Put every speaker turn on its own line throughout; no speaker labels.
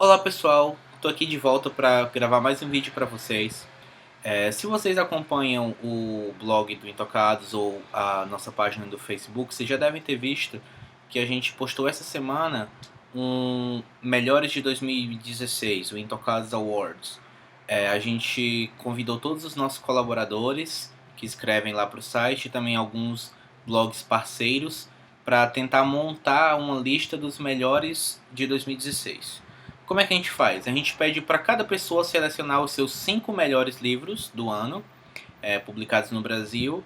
Olá pessoal, estou aqui de volta para gravar mais um vídeo para vocês. Se vocês acompanham o blog do Intocados ou a nossa página do Facebook, vocês já devem ter visto que a gente postou essa semana um Melhores de 2016, o Intocados Awards. A gente convidou todos os nossos colaboradores que escrevem lá para o site e também alguns blogs parceiros para tentar montar uma lista dos melhores de 2016. Como é que a gente faz? A gente pede para cada pessoa selecionar os seus 5 melhores livros do ano, publicados no Brasil,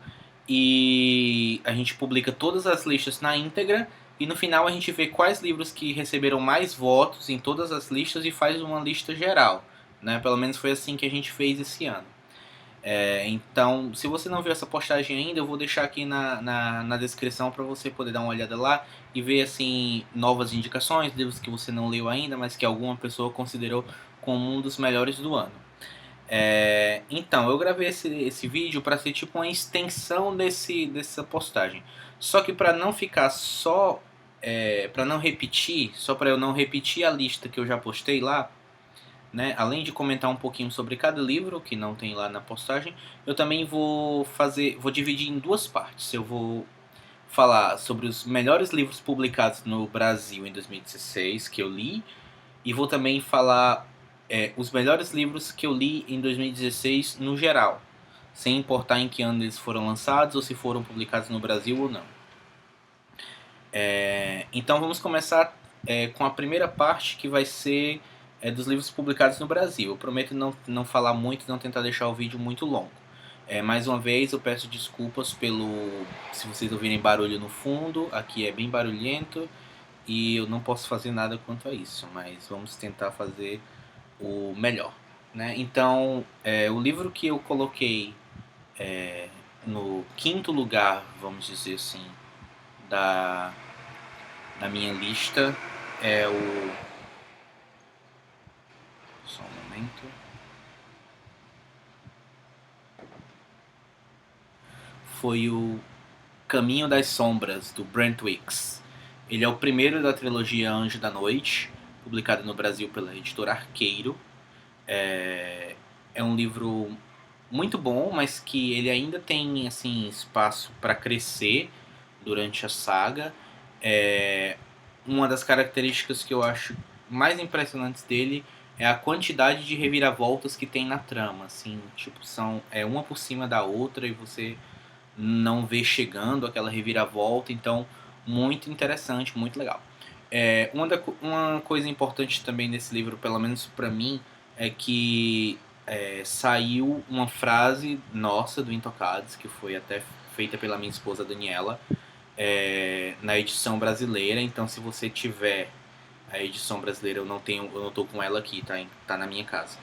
e a gente publica todas as listas na íntegra, e no final a gente vê quais livros que receberam mais votos em todas as listas e faz uma lista geral. Né? Pelo menos foi assim que a gente fez esse ano. Então, se você não viu essa postagem ainda, eu vou deixar aqui na descrição para você poder dar uma olhada lá e ver assim novas indicações, livros que você não leu ainda, mas que alguma pessoa considerou como um dos melhores do ano. Então, eu gravei esse vídeo para ser tipo uma extensão dessa postagem. Só que para não ficar só, para não repetir, só para eu não repetir a lista que eu já postei lá, né? Além de comentar um pouquinho sobre cada livro que não tem lá na postagem, eu também vou dividir em duas partes. Eu vou falar sobre os melhores livros publicados no Brasil em 2016 que eu li e vou também falar os melhores livros que eu li em 2016 no geral, sem importar em que ano eles foram lançados ou se foram publicados no Brasil ou não. Então vamos começar com a primeira parte, que vai ser dos livros publicados no Brasil. Eu prometo não falar muito, não tentar deixar o vídeo muito longo. Mais uma vez eu peço desculpas se vocês ouvirem barulho no fundo, aqui é bem barulhento e eu não posso fazer nada quanto a isso, mas vamos tentar fazer o melhor. Né? Então, o livro que eu coloquei no quinto lugar, vamos dizer assim, da minha lista é o. Só um momento. Foi o Caminho das Sombras, do Brent Wicks. Ele é o primeiro da trilogia Anjo da Noite, publicado no Brasil pela editora Arqueiro. É um livro muito bom, mas que ele ainda tem assim espaço para crescer durante a saga. Uma das características que eu acho mais impressionantes dele é a quantidade de reviravoltas que tem na trama, assim, tipo, são uma por cima da outra e você não vê chegando aquela reviravolta, então muito interessante, muito legal. Uma coisa importante também nesse livro, pelo menos para mim, é que saiu uma frase nossa do Intocados, que foi até feita pela minha esposa Daniela, na edição brasileira. Então, se você tiver a edição brasileira, eu não tô com ela aqui, tá na minha casa.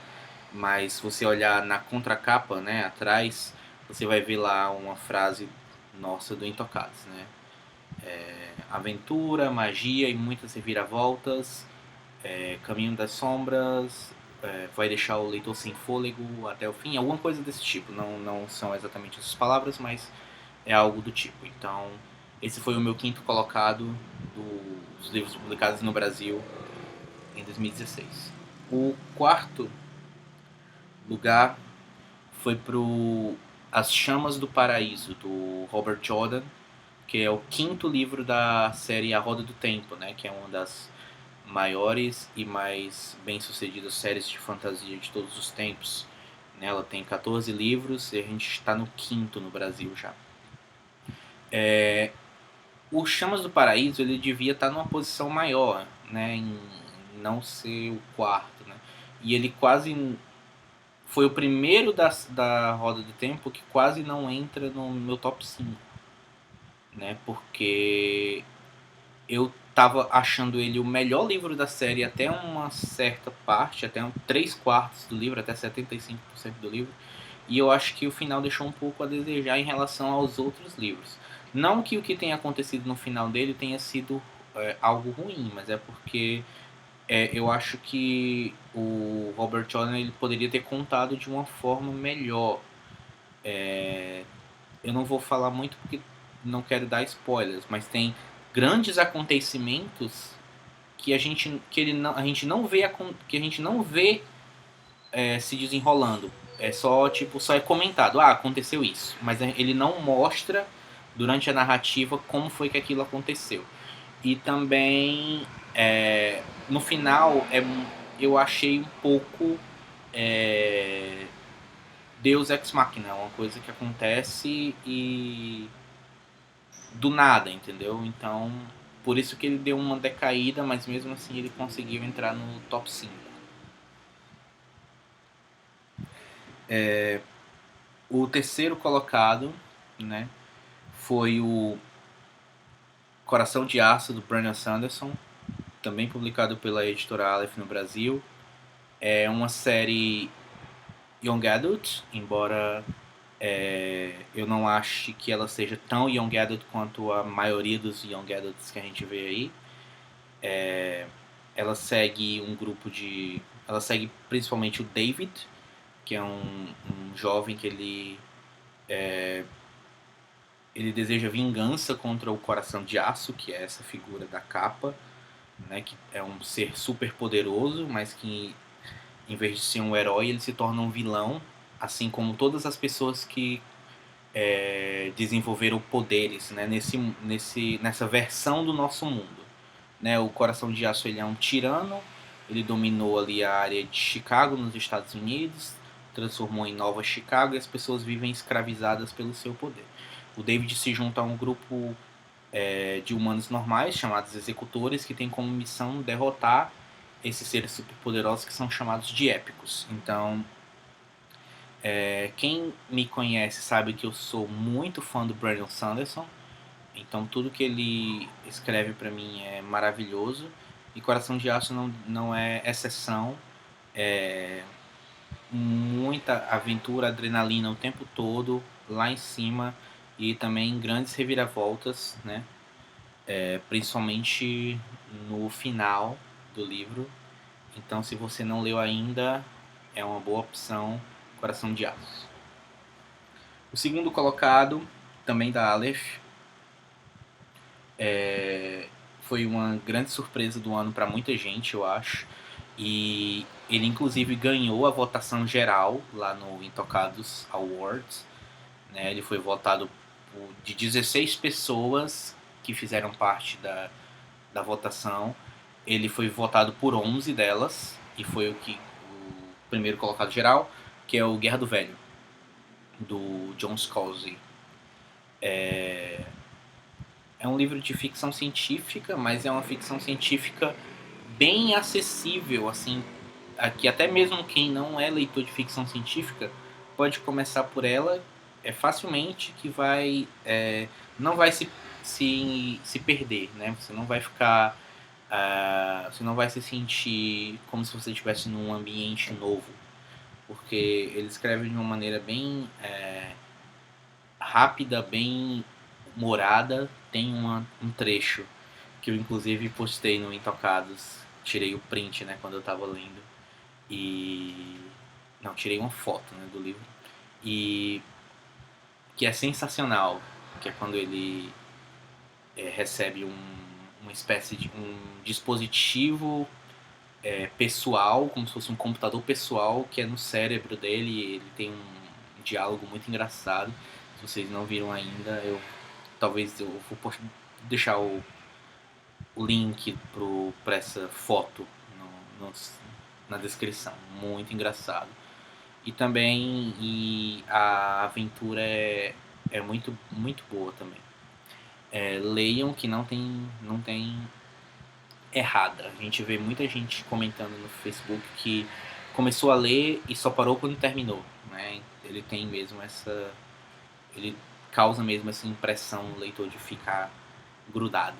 Mas se você olhar na contracapa, né, atrás, você vai ver lá uma frase nossa do Intocados, né? Aventura, magia e muitas reviravoltas, caminho das sombras, vai deixar o leitor sem fôlego até o fim, alguma coisa desse tipo. Não são exatamente essas palavras, mas é algo do tipo. Então, esse foi o meu quinto colocado dos livros publicados no Brasil em 2016. O quarto lugar foi pro As Chamas do Paraíso, do Robert Jordan, que é o quinto livro da série A Roda do Tempo, né, que é uma das maiores e mais bem-sucedidas séries de fantasia de todos os tempos. Ela tem 14 livros e a gente está no quinto no Brasil já. O Chamas do Paraíso ele devia estar numa posição maior, né, em não ser o quarto, né? E ele quase foi o primeiro da Roda do Tempo que quase não entra no meu top 5, né? Porque eu tava achando ele o melhor livro da série até uma certa parte, até 3/4 do livro, até 75% do livro. E eu acho que o final deixou um pouco a desejar em relação aos outros livros. Não que o que tenha acontecido no final dele tenha sido algo ruim, mas é porque eu acho que o Robert Jordan ele poderia ter contado de uma forma melhor. Eu não vou falar muito porque não quero dar spoilers, mas tem grandes acontecimentos que a gente não vê se desenrolando. É só tipo, só é comentado, aconteceu isso, mas ele não mostra durante a narrativa como foi que aquilo aconteceu. E também no final eu achei um pouco Deus Ex Machina, uma coisa que acontece e do nada, entendeu? Então, por isso que ele deu uma decaída, mas mesmo assim ele conseguiu entrar no top 5. O terceiro colocado, né, foi o Coração de Aço, do Brandon Sanderson, também publicado pela editora Aleph no Brasil. É uma série Young Adult, embora eu não ache que ela seja tão Young Adult quanto a maioria dos Young Adults que a gente vê aí. Ela segue um grupo de... Ela segue principalmente o David, que é um jovem que ele deseja vingança contra o Coração de Aço, que é essa figura da capa, né, que é um ser super poderoso, mas que em vez de ser um herói, ele se torna um vilão, assim como todas as pessoas que desenvolveram poderes, né, nessa versão do nosso mundo. Né, o Coração de Aço, ele é um tirano, ele dominou ali a área de Chicago, nos Estados Unidos, transformou em Nova Chicago e as pessoas vivem escravizadas pelo seu poder. O David se junta a um grupo de humanos normais, chamados Executores, que tem como missão derrotar esses seres superpoderosos que são chamados de épicos. Então, quem me conhece sabe que eu sou muito fã do Brandon Sanderson, então tudo que ele escreve para mim é maravilhoso, e Coração de Aço não é exceção. Muita aventura, adrenalina o tempo todo, lá em cima, e também grandes reviravoltas, né? Principalmente no final do livro. Então, se você não leu ainda, é uma boa opção, Coração de Aço. O segundo colocado, também da Aleph, foi uma grande surpresa do ano para muita gente, eu acho. E ele inclusive ganhou a votação geral lá no Intocados Awards. Né? Ele foi votado de 16 pessoas que fizeram parte da votação. Ele foi votado por 11 delas, e foi o primeiro colocado geral, que é o Guerra do Velho, do John Scalzi. É um livro de ficção científica, mas é uma ficção científica bem acessível, assim, que até mesmo quem não é leitor de ficção científica pode começar por ela facilmente, que não vai se perder, né? Você não vai ficar, você não vai se sentir como se você estivesse num ambiente novo, porque ele escreve de uma maneira bem rápida, bem humorada. Tem um trecho que eu inclusive postei no Intocados, tirei o print, né, quando eu tava lendo, e não, tirei uma foto, né, do livro, e que é sensacional, que é quando ele recebe uma espécie de um dispositivo pessoal, como se fosse um computador pessoal que é no cérebro dele, e ele tem um diálogo muito engraçado. Se vocês não viram ainda, talvez eu vou deixar o link para essa foto na descrição. Muito engraçado. E também a aventura é muito, muito boa também. Leiam, que não tem errada. A gente vê muita gente comentando no Facebook que começou a ler e só parou quando terminou. Né? Ele tem mesmo ele causa mesmo essa impressão no leitor de ficar grudado.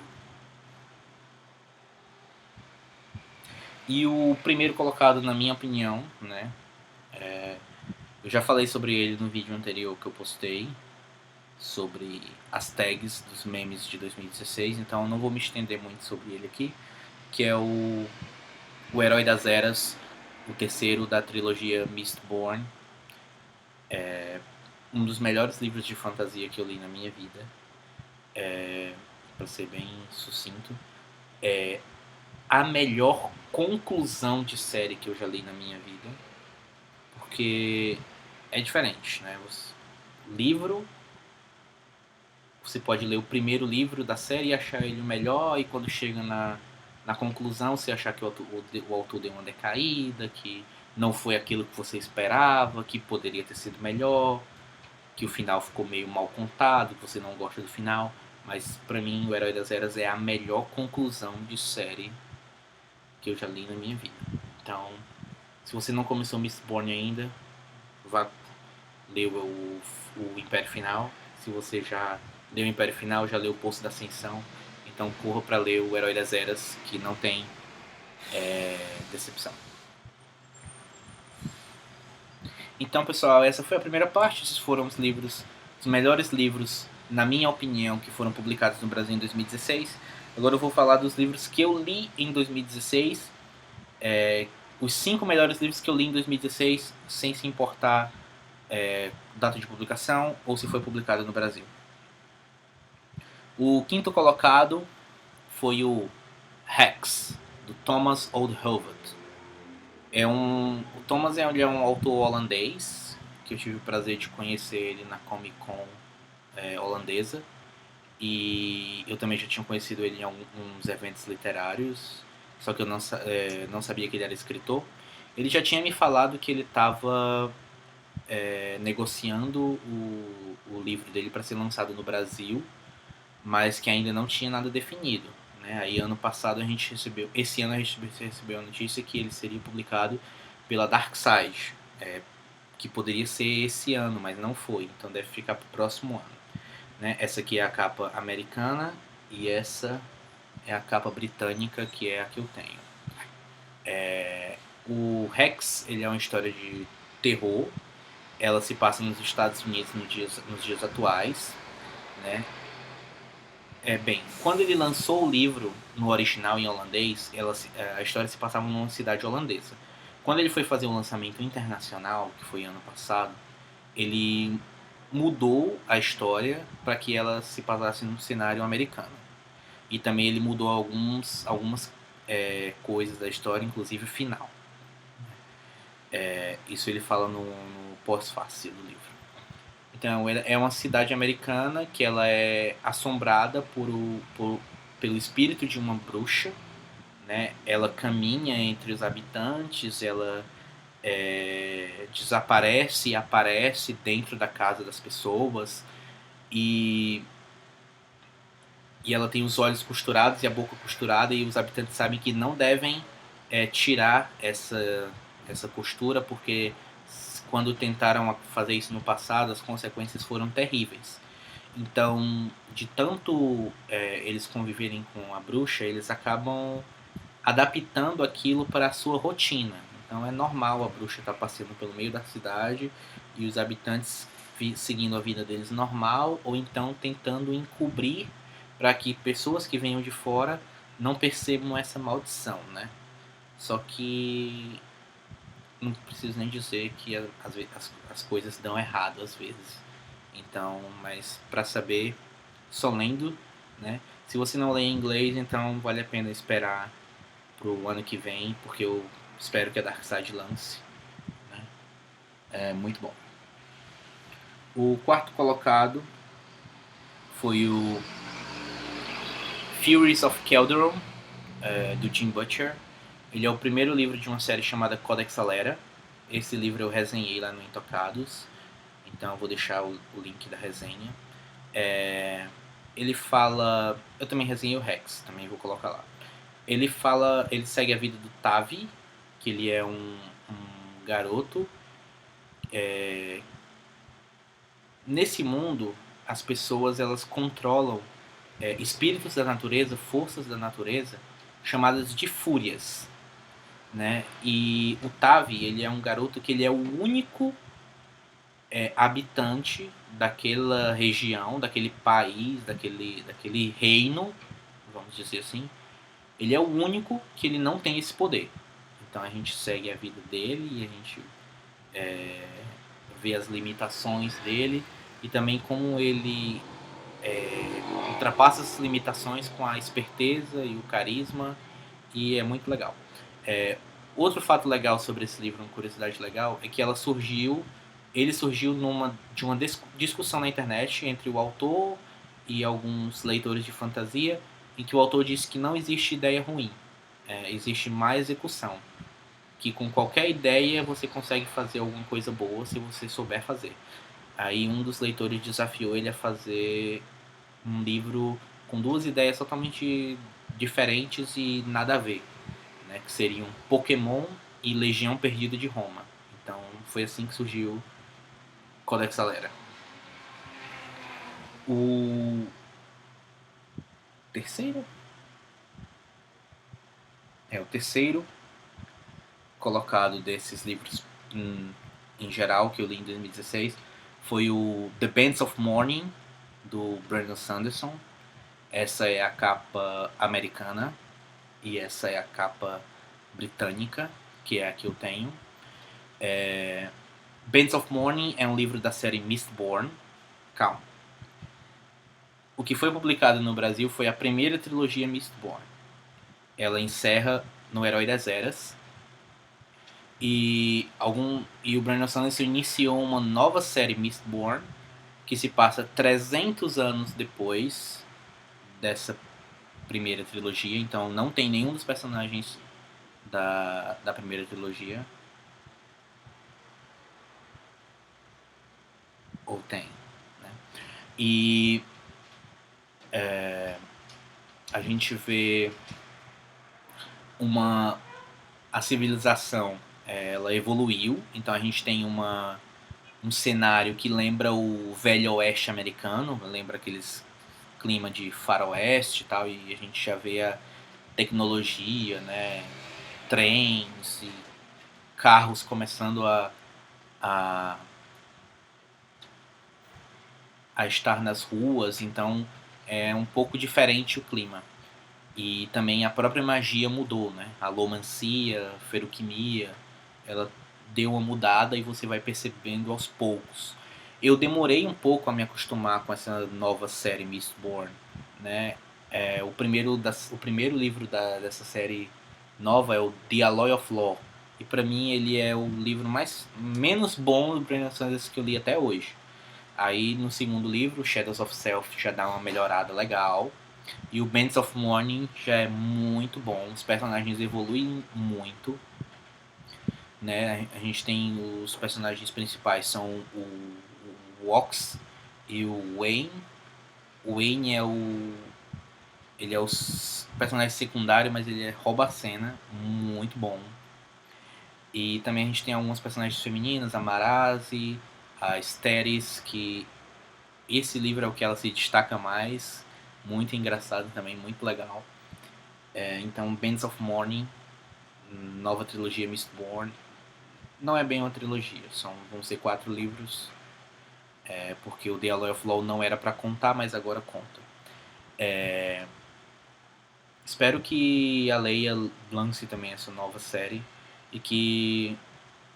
E o primeiro colocado, na minha opinião, né, eu já falei sobre ele no vídeo anterior que eu postei, sobre as tags dos memes de 2016, então eu não vou me estender muito sobre ele aqui, que é o Herói das Eras, o terceiro da trilogia Mistborn. Um dos melhores livros de fantasia que eu li na minha vida, para ser bem sucinto. a melhor conclusão de série que eu já li na minha vida. Porque é diferente, né? Livro, você pode ler o primeiro livro da série e achar ele o melhor, e quando chega na conclusão você achar que o autor deu uma decaída, que não foi aquilo que você esperava, que poderia ter sido melhor, que o final ficou meio mal contado, que você não gosta do final. Mas pra mim, O Herói das Eras é a melhor conclusão de série que eu já li na minha vida. Então, se você não começou Mistborn ainda, vá ler o Império Final. Se você já leu o Império Final, já leu o Poço da Ascensão, então corra para ler o Herói das Eras, que não tem decepção. Então, pessoal, essa foi a primeira parte. Esses foram os livros, os melhores livros, na minha opinião, que foram publicados no Brasil em 2016. Agora eu vou falar dos livros que eu li em 2016. Os 5 melhores livros que eu li em 2016, sem se importar data de publicação ou se foi publicado no Brasil. O quinto colocado foi o Rex, do Thomas Oldhoved. O Thomas ele é um autor holandês, que eu tive o prazer de conhecer ele na Comic Con holandesa. E eu também já tinha conhecido ele em alguns eventos literários, só que eu não sabia que ele era escritor. Ele já tinha me falado que ele estava negociando o livro dele para ser lançado no Brasil, mas que ainda não tinha nada definido. Né? Aí esse ano a gente recebeu a notícia que ele seria publicado pela Darkside, que poderia ser esse ano, mas não foi, então deve ficar para o próximo ano. Né? Essa aqui é a capa americana e essa é a capa britânica, que é a que eu tenho. O Rex, ele é uma história de terror. Ela se passa nos Estados Unidos nos dias atuais. Né? Bem, quando ele lançou o livro no original em holandês, a história se passava numa cidade holandesa. Quando ele foi fazer um lançamento internacional, que foi ano passado, ele mudou a história para que ela se passasse num cenário americano. E também ele mudou algumas coisas da história, inclusive o final. Isso ele fala no pós-fácil do livro. Então, é uma cidade americana que ela é assombrada pelo espírito de uma bruxa. Né? Ela caminha entre os habitantes, ela desaparece e aparece dentro da casa das pessoas. E ela tem os olhos costurados e a boca costurada, e os habitantes sabem que não devem tirar essa costura, porque quando tentaram fazer isso no passado, as consequências foram terríveis. Então, de tanto eles conviverem com a bruxa, eles acabam adaptando aquilo para a sua rotina. Então é normal a bruxa estar passeando pelo meio da cidade e os habitantes seguindo a vida deles normal, ou então tentando encobrir para que pessoas que venham de fora não percebam essa maldição, né? Só que não preciso nem dizer que as coisas dão errado às vezes. Então, mas para saber, só lendo, né? Se você não lê em inglês, então vale a pena esperar pro ano que vem, porque eu espero que a Darkside lance. Né? É muito bom. O quarto colocado foi o Furies of Calderon, do Jim Butcher. Ele é o primeiro livro de uma série chamada Codex Alera. Esse livro eu resenhei lá no Intocados, então eu vou deixar o link da resenha. Ele fala... Eu também resenhei o Rex, também vou colocar lá. Ele segue a vida do Tavi, que ele é um garoto. Nesse mundo, as pessoas elas controlam espíritos da natureza, forças da natureza, chamadas de fúrias. Né? E o Tavi, ele é um garoto que ele é o único habitante daquela região, daquele país, daquele reino, vamos dizer assim. Ele é o único que ele não tem esse poder. Então a gente segue a vida dele e a gente vê as limitações dele e também como ele ultrapassa essas limitações com a esperteza e o carisma e é muito legal. Outro fato legal sobre esse livro, uma curiosidade legal, é que ele surgiu de uma discussão na internet entre o autor e alguns leitores de fantasia, em que o autor disse que não existe ideia ruim, existe má execução, que com qualquer ideia você consegue fazer alguma coisa boa se você souber fazer. Aí um dos leitores desafiou ele a fazer um livro com duas ideias totalmente diferentes e nada a ver, né, que seriam Pokémon e Legião Perdida de Roma. Então foi assim que surgiu Codex Alera. O terceiro? O terceiro colocado desses livros em geral que eu li em 2016 foi o The Bands of Mourning, do Brandon Sanderson. Essa é a capa americana e essa é a capa britânica, que é a que eu tenho. Bands of Mourning é um livro da série Mistborn. Calma. O que foi publicado no Brasil foi a primeira trilogia Mistborn. Ela encerra no Herói das Eras. E o Brandon Sanderson iniciou uma nova série Mistborn, que se passa 300 anos depois dessa primeira trilogia. Então não tem nenhum dos personagens da primeira trilogia. Ou tem, né? E a gente vê a civilização, ela evoluiu. Então a gente tem um cenário que lembra o velho oeste americano, lembra aqueles clima de faroeste e tal, e a gente já vê a tecnologia, né, trens e carros começando a estar nas ruas. Então é um pouco diferente o clima. E também a própria magia mudou, né? A alomancia, a feruquimia, ela deu uma mudada e você vai percebendo aos poucos. Eu demorei um pouco a me acostumar com essa nova série Mistborn, né? O primeiro livro dessa série nova é o The Alloy of Law. E pra mim ele é o livro menos bom do Brandon Sanderson que eu li até hoje. Aí no segundo livro, Shadows of Self, já dá uma melhorada legal. E o Bands of Mourning já é muito bom. Os personagens evoluem muito, né? A gente tem os personagens principais são o Ox e o Wayne. O Wayne ele é o personagem secundário, mas ele rouba a cena, muito bom. E também a gente tem algumas personagens femininas, a Marazi, a Steris, que esse livro é o que ela se destaca mais. Muito engraçado também, muito legal. Então, Bands of Mourning, nova trilogia Mistborn. Não é bem uma trilogia, vão ser 4 livros. Porque o The Alloy of Law não era para contar, mas agora conta. Espero que a Leia lance também essa nova série e que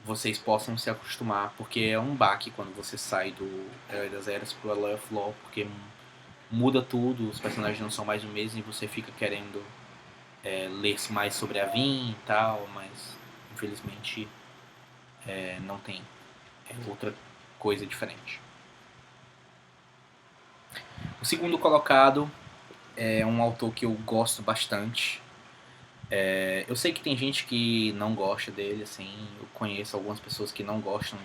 vocês possam se acostumar, porque é um baque quando você sai do Herói das Eras pro Alloy of Law, porque muda tudo, os personagens não são mais o mesmo e você fica querendo ler mais sobre a Vin e tal, mas infelizmente não tem. É outra coisa diferente. O segundo colocado é um autor que eu gosto bastante. Eu sei que tem gente que não gosta dele, assim, eu conheço algumas pessoas que não gostam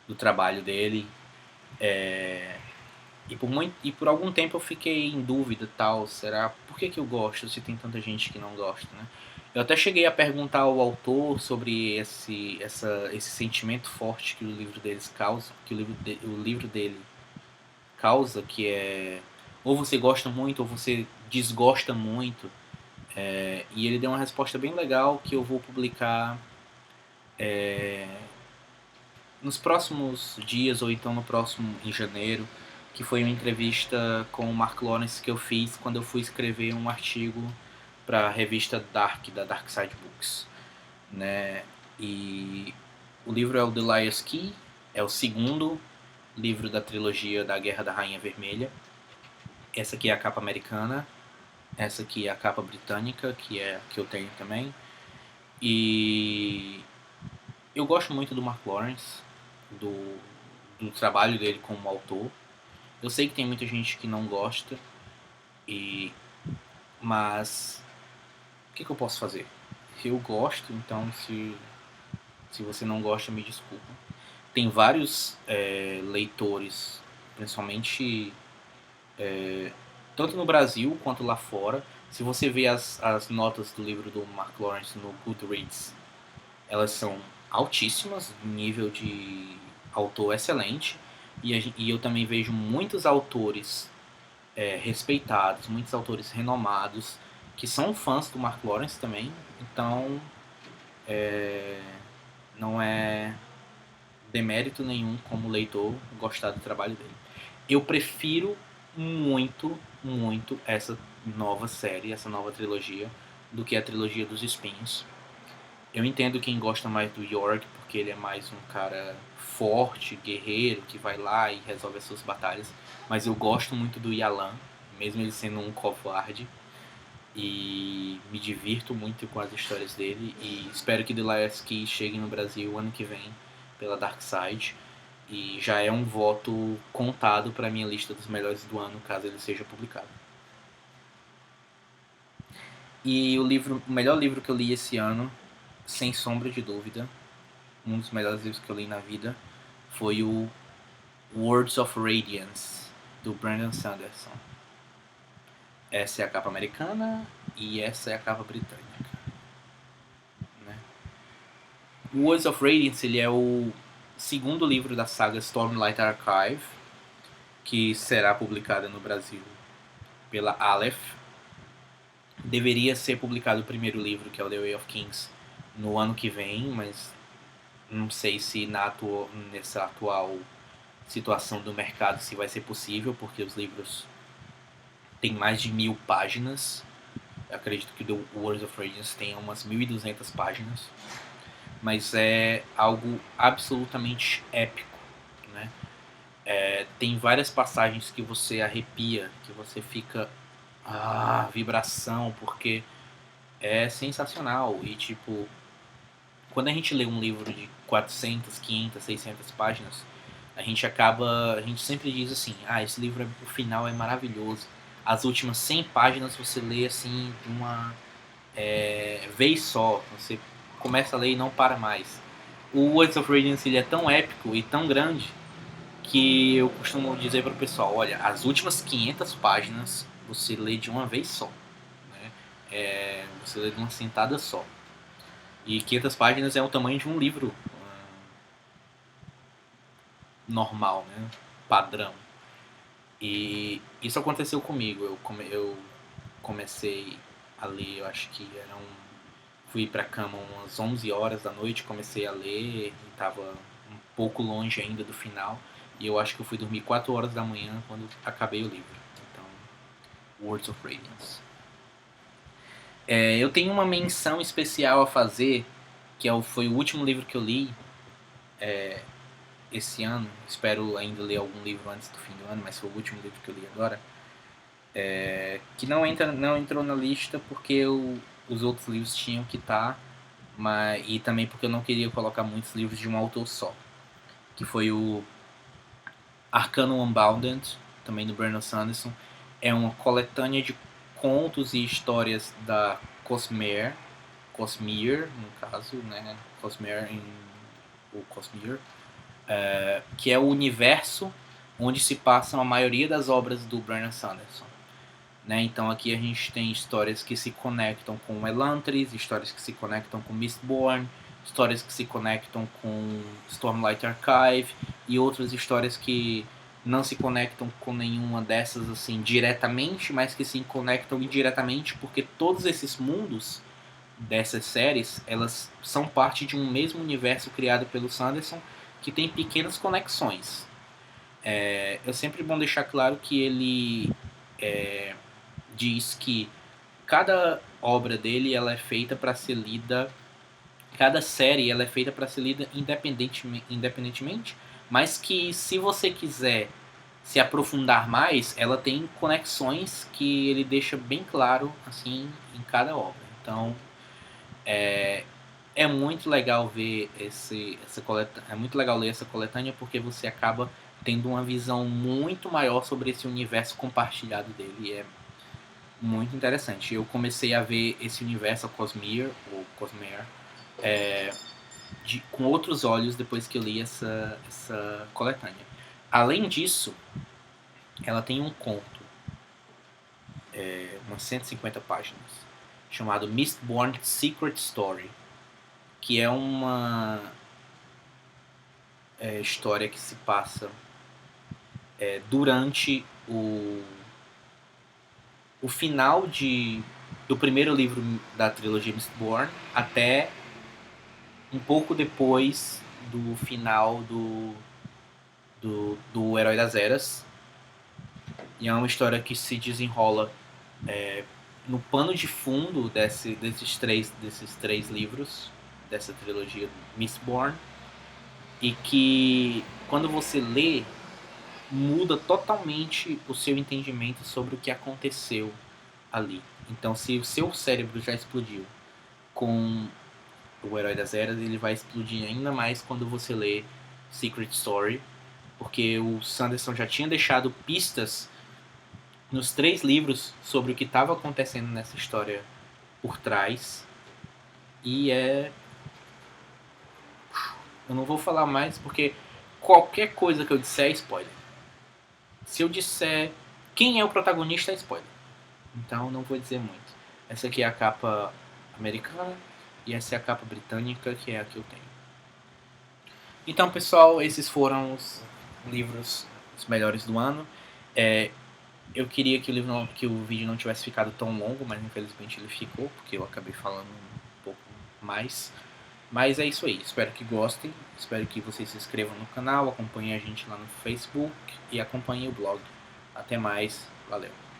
do trabalho dele. E por algum tempo eu fiquei em dúvida, tal, será, por que eu gosto se tem tanta gente que não gosta, né? Eu até cheguei a perguntar ao autor sobre esse sentimento forte que o livro deles causa, que o livro dele causa, que é ou você gosta muito ou você desgosta muito. E ele deu uma resposta bem legal que eu vou publicar nos próximos dias, ou então no próximo, em janeiro, que foi uma entrevista com o Mark Lawrence que eu fiz quando eu fui escrever um artigo para a revista Dark, da Dark Side Books, né? E o livro é o The Liar's Key, é o segundo livro da trilogia da Guerra da Rainha Vermelha. Essa aqui é a capa americana. Essa aqui é a capa britânica, que é a que eu tenho também. E eu gosto muito do Mark Lawrence, do trabalho dele como autor. Eu sei que tem muita gente que não gosta, mas o que eu posso fazer? Eu gosto, então se você não gosta, me desculpa. Tem vários leitores, principalmente tanto no Brasil quanto lá fora. Se você vê as notas do livro do Mark Lawrence no Goodreads, elas são altíssimas, nível de autor excelente. E eu também vejo muitos autores respeitados, muitos autores renomados, que são fãs do Mark Lawrence também. Então, não é demérito nenhum como leitor gostar do trabalho dele. Eu prefiro muito, muito essa nova série, essa nova trilogia, do que a trilogia dos Espinhos. Eu entendo quem gosta mais do York, porque ele é mais um cara forte, guerreiro, que vai lá e resolve as suas batalhas. Mas eu gosto muito do Yalan, mesmo ele sendo um covarde. E me divirto muito com as histórias dele. E espero que The Last Key chegue no Brasil ano que vem pela Dark Side. E já é um voto contado para minha lista dos melhores do ano, caso ele seja publicado. E o melhor livro que eu li esse ano, sem sombra de dúvida, um dos melhores livros que eu li na vida, foi o Words of Radiance, do Brandon Sanderson. Essa é a capa americana e essa é a capa britânica. Né? O Words of Radiance ele é o segundo livro da saga Stormlight Archive, que será publicada no Brasil pela Aleph. Deveria ser publicado o primeiro livro, que é o The Way of Kings, no ano que vem, mas não sei se nessa atual situação do mercado se vai ser possível, porque os livros têm mais de 1000 páginas. Eu acredito que o Words of Radiance tenha umas 1200 páginas, mas é algo absolutamente épico, né? Tem várias passagens que você arrepia, que você fica vibração, porque é sensacional. E tipo, quando a gente lê um livro de 400, 500, 600 páginas, a gente sempre diz assim, esse livro, o final é maravilhoso. As últimas 100 páginas você lê assim de uma vez só, você começa a ler e não para mais. O Words of Radiance ele é tão épico e tão grande que eu costumo dizer para o pessoal, olha, as últimas 500 páginas você lê de uma vez só, né? Você lê de uma sentada só. E 500 páginas é o tamanho de um livro normal, né? Padrão. E isso aconteceu comigo. Eu comecei a ler, eu acho que fui pra cama umas 11 horas da noite, comecei a ler e tava um pouco longe ainda do final. E eu acho que eu fui dormir 4 horas da manhã quando acabei o livro. Então, Words of Radiance. Eu tenho uma menção especial a fazer, que foi o último livro que eu li esse ano. Espero ainda ler algum livro antes do fim do ano, mas foi o último livro que eu li agora. Que não entrou na lista porque os outros livros tinham que estar, e também porque eu não queria colocar muitos livros de um autor só. Que foi o Arcanum Unbounded, também do Brandon Sanderson. É uma coletânea de contos e histórias da Cosmere, no caso, né? Cosmere, que é o universo onde se passam a maioria das obras do Brandon Sanderson. Né? Então aqui a gente tem histórias que se conectam com Elantris, histórias que se conectam com Mistborn, histórias que se conectam com Stormlight Archive e outras histórias que não se conectam com nenhuma dessas assim diretamente, mas que se conectam indiretamente, porque todos esses mundos dessas séries, elas são parte de um mesmo universo criado pelo Sanderson, que tem pequenas conexões. É sempre bom deixar claro que ele diz que cada obra dele ela é feita para ser lida, cada série ela é feita para ser lida independentemente, mas que se você quiser se aprofundar mais, ela tem conexões que ele deixa bem claro assim em cada obra. Então é muito legal ver essa coletânea, é muito legal ler essa coletânea porque você acaba tendo uma visão muito maior sobre esse universo compartilhado dele. E é muito interessante. Eu comecei a ver esse universo, ou Cosmere, com outros olhos depois que eu li essa coletânea. Além disso, ela tem um conto, umas 150 páginas, chamado Mistborn Secret Story, que é uma história que se passa durante o final do primeiro livro da trilogia Mistborn até um pouco depois do final do Herói das Eras. E é uma história que se desenrola no pano de fundo desses três livros, dessa trilogia Mistborn, e que quando você lê, muda totalmente o seu entendimento sobre o que aconteceu ali. Então, se o seu cérebro já explodiu com o Herói das Eras, ele vai explodir ainda mais quando você lê Secret Story, porque o Sanderson já tinha deixado pistas nos 3 livros sobre o que estava acontecendo nessa história por trás. E eu não vou falar mais porque qualquer coisa que eu disser é spoiler. Se eu disser quem é o protagonista, é spoiler. Então não vou dizer muito. Essa aqui é a capa americana e essa é a capa britânica, que é a que eu tenho. Então, pessoal, esses foram os livros os melhores do ano. Eu queria que o vídeo não tivesse ficado tão longo, mas infelizmente ele ficou, porque eu acabei falando um pouco mais. Mas é isso aí, espero que gostem, espero que vocês se inscrevam no canal, acompanhem a gente lá no Facebook e acompanhem o blog. Até mais, valeu!